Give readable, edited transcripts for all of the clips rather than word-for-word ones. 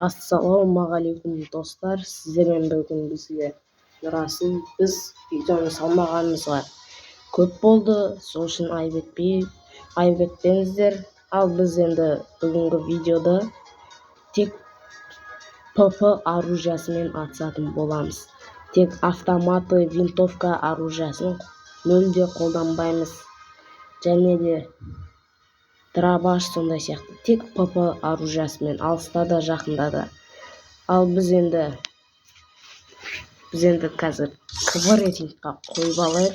Ассалаумағалейкум достар, сіздермен бүгін бізге Нұрасыл, біз видеоны салмағанымызға көп болды, сол үшін айып етпеңіздер. Ал біз енді бүгінгі видеода тек ПП оружиясымен атысатын боламыз. Тек автоматы, винтовка оружиясын мүлде қолданбаймыз. Және де дробаш сондай сияқты тек ПП оружиясымен алыста да жақында да. Ал біз енді қазір КВ рейтингқа қойып алайық.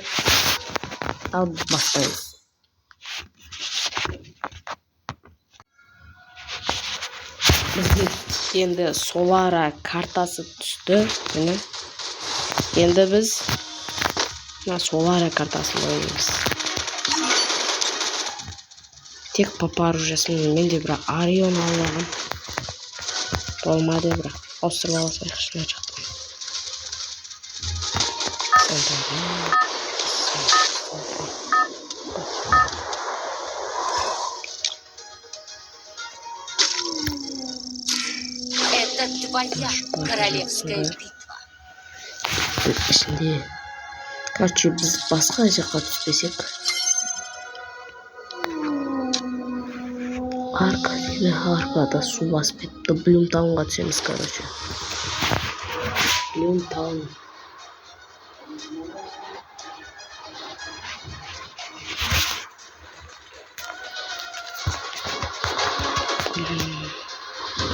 Ал бастаймыз. Бізге енді Солара картасы түсті. Енді біз Солара картасын ойнаймыз. Тек ПП оружиясымен менде бірақ Орион алғам. Болмады бірақ. Ауыстырып алсайық шына жақтан. Это твоя королевская битва. Ішінде, короче, біз басқа жаққа түспесек. Аркада су басып кетті. Блюмтаунға түсеміз, короче. Блюмтаун.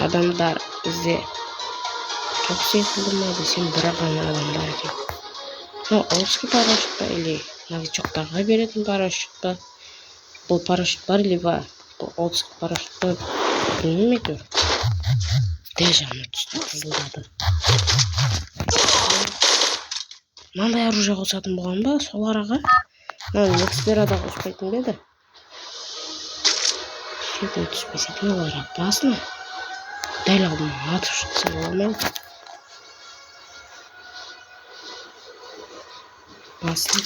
Адамдар бізде жоқ секілді ма десем, бірақ ғана адамдар екен. Олдский парашют па, или новичоктарға беретін парашют па? Бұл парашют бар, либо бұл олдский парашют па? Білмеймін әйтеуір. Жағына түсті, қызылдады. Мынандай оружие қосатын болған ба сол араға? Эксперада қоспайтын ба еді? Шетін түспесек не оларға басына? Дәл алдына атып шықса болмайды. Басын.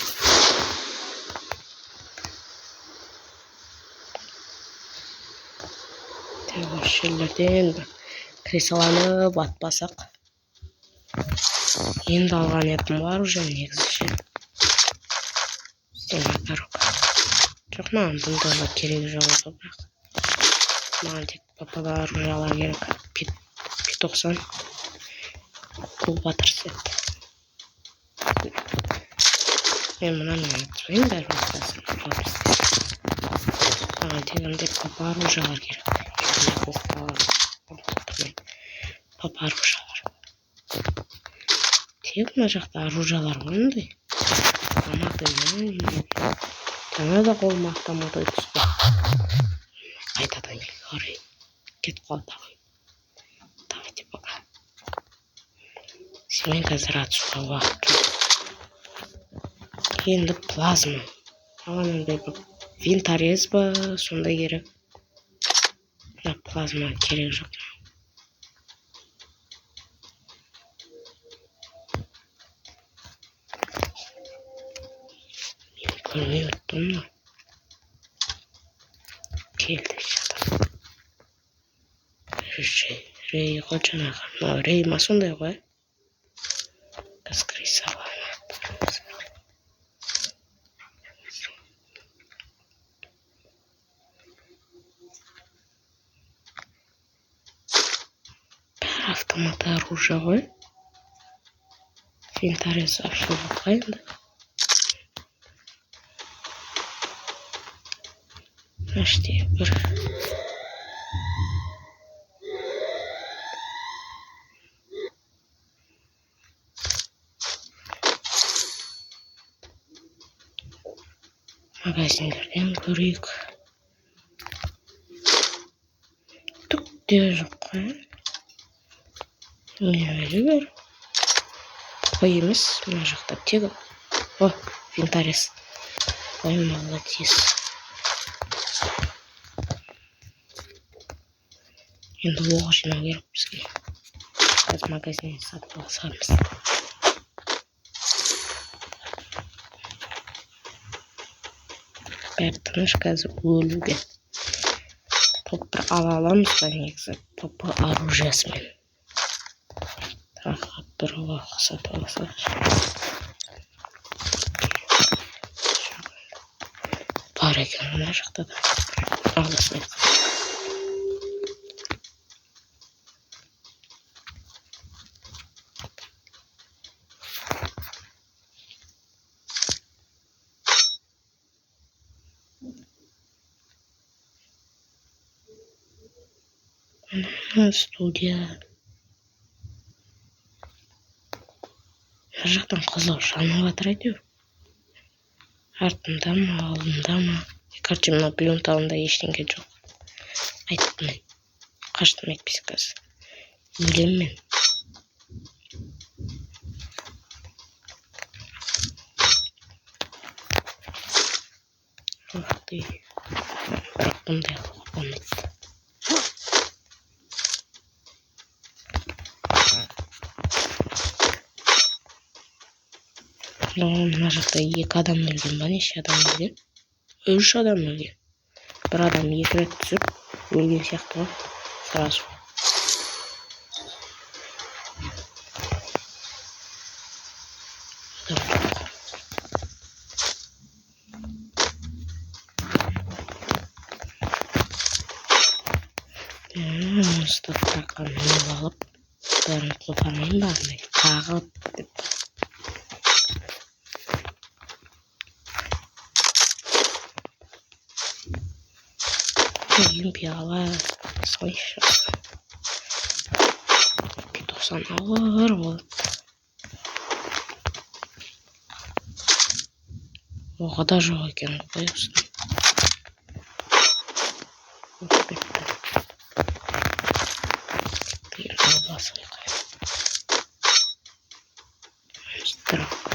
Жерлерден кресланы батпасақ. Енді алған едім бар уже негізі. Жоқ, маған бұндайға керегі жоқ еді бірақ. Маған тек ПП-ға оружиялар керек. P90 Кулбатор сет. Мен мұнаны айтпайын бәрі бастасын. Маған тегінде ПП оружиялар керек. ПП оружиялар. Тек мына жақта оружиялар ондай. Жаңа да қолыма автоматы түсті. Қайтадан қарай. Кетіп қалды. Давайте пока. Сен қазір атысуға уақыт жоқ. Енді плазма. Ағанымдай бір винторез ба, сондай керек. Плазма керек жоқ. Көрмей өттім ма? Келді жатыр. Рей ғой жаңағы. Рей ма сондай ғой? Қасқырай сарлана. Бәрі автоматы оружие ғой. Винторез ашылып қайында. Әште бір. Магазиндерден көрейік. Түк те жоқ қой. Не өзі бер. Қой емес, мына жақта тегі. О, винторез. Ой, молодец. Енді оғы жинау керек бізге. Біз магазиннен сатып алсармыз. Бәрі тыныш қазір өлуге. Топ бір ала аламыз ба негізі ПП оружиясымен. бір уақыт сатып алса. Бар екен мына жақта да. Аласын айтқан. Студия. Жақтан қызыл жанып жатыр әйтеуір. Артында ма, алдында ма? Короче, мына пленкаларында ештеңе жоқ. Айттым. Қаштым әйтпесе қазір. Өлем мен. Бірақ бұндай қылуға болмайды. Мына жақта 2 адам өлген ба, неше адам өлген? 3 адам өлген. Бір адам 2 рет түсіп өлген сияқты ғой. Сразу. Статтаққа мініп алып, бәрін қопармайын ба, қағып деп. Олимпиала слышу. Питосан ауыр болды. Оғы да жоқ екен ғой осыны.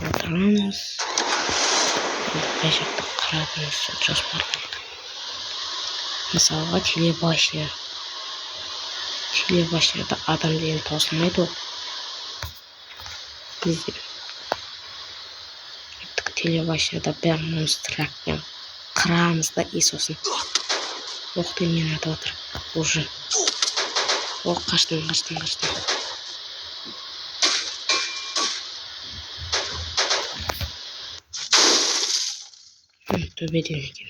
Отырамыз. Қай жақта қарадыңыз жоспарланды. Мысалға телебашнада адам деген таусылмайды ғой. Бізде телебашнада бәрі монстрактен қырамыз да и сосын оқты мен атып отыр. Уже. О, қаштым. Төбеден екен.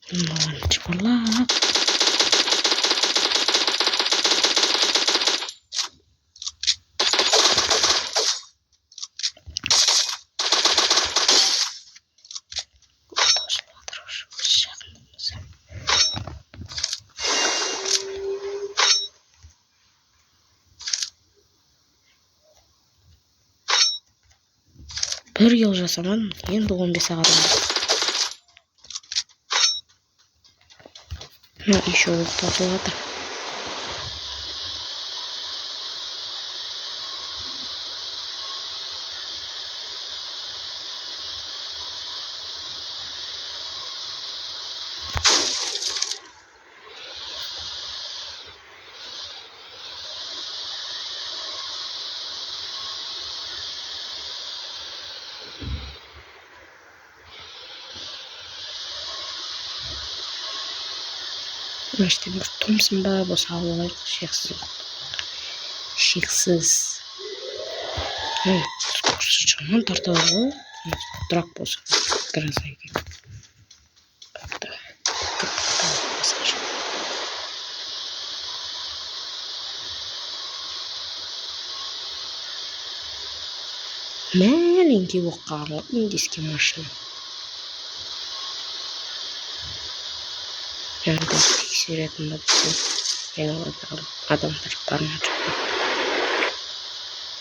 Маған чыпырлап. Бір ел жасамадым, енді 15 сағат болды. Еще оқ тауып жатыр. Işte bir Thompson ба, болса алып алайық, шексіз. Скорсыз жаман тартады ғой. Драк болса, гроза екен. Маленький болып қалған ғой, индийский машина. Жаңда тексеретін ба десем, адамдар бар ма жоқ па.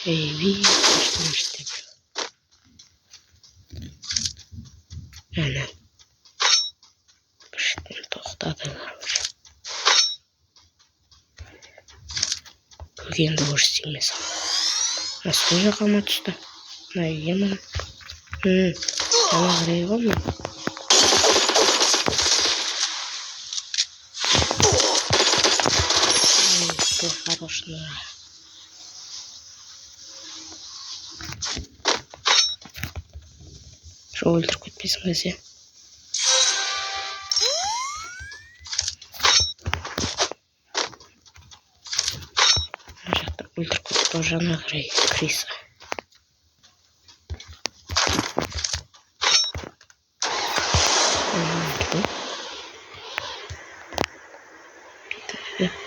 Қаштың іштеп. Әне. Біштен тоқтадылар. Көгенді көрістеймес. Сол жаққа ма түсті? Үйге ма? Ана қарай ғой ма? Хороший. Şu өлтіріп кетпесін бәсе. Мына жақта өлтіріп кетті уже ана қарай Криса.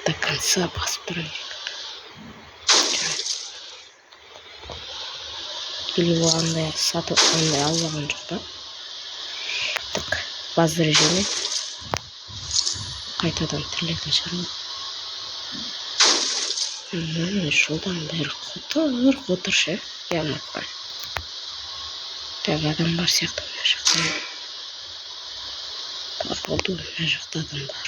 До конца басып тұру керек. Или ол андай сатып андай алған жоқ па? Так, баз режимі. Қайтадан тірлетін шығару. Шодан бәрі қотыр ше. Ямаққан. Так, адам бар сияқты мына жақта. Походу, мына жақта адам бар.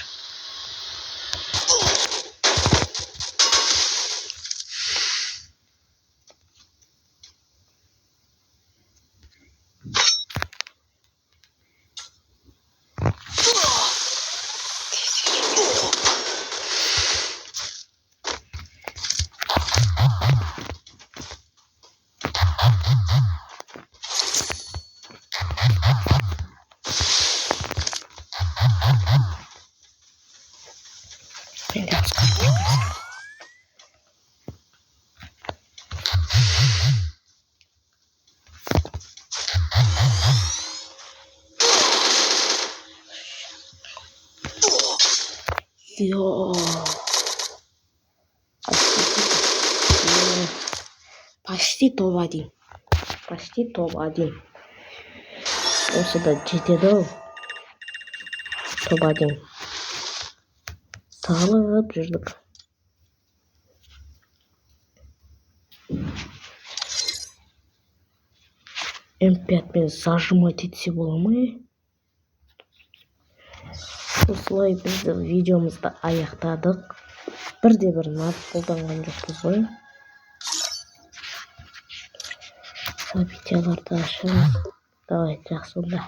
Мен де басқарып тұрмайсың. Почти топ-1. Почти топ-1. Осы да жетеді ау. Топ-1. Салып жүрдік. М5 мен зажимать етсе бола ма? Осылай бізді видеомызды аяқтадық. Бірде-бір нап қолданған жоқпыз ғой. Событияларды ашыңыз. Давай, жақсы онда.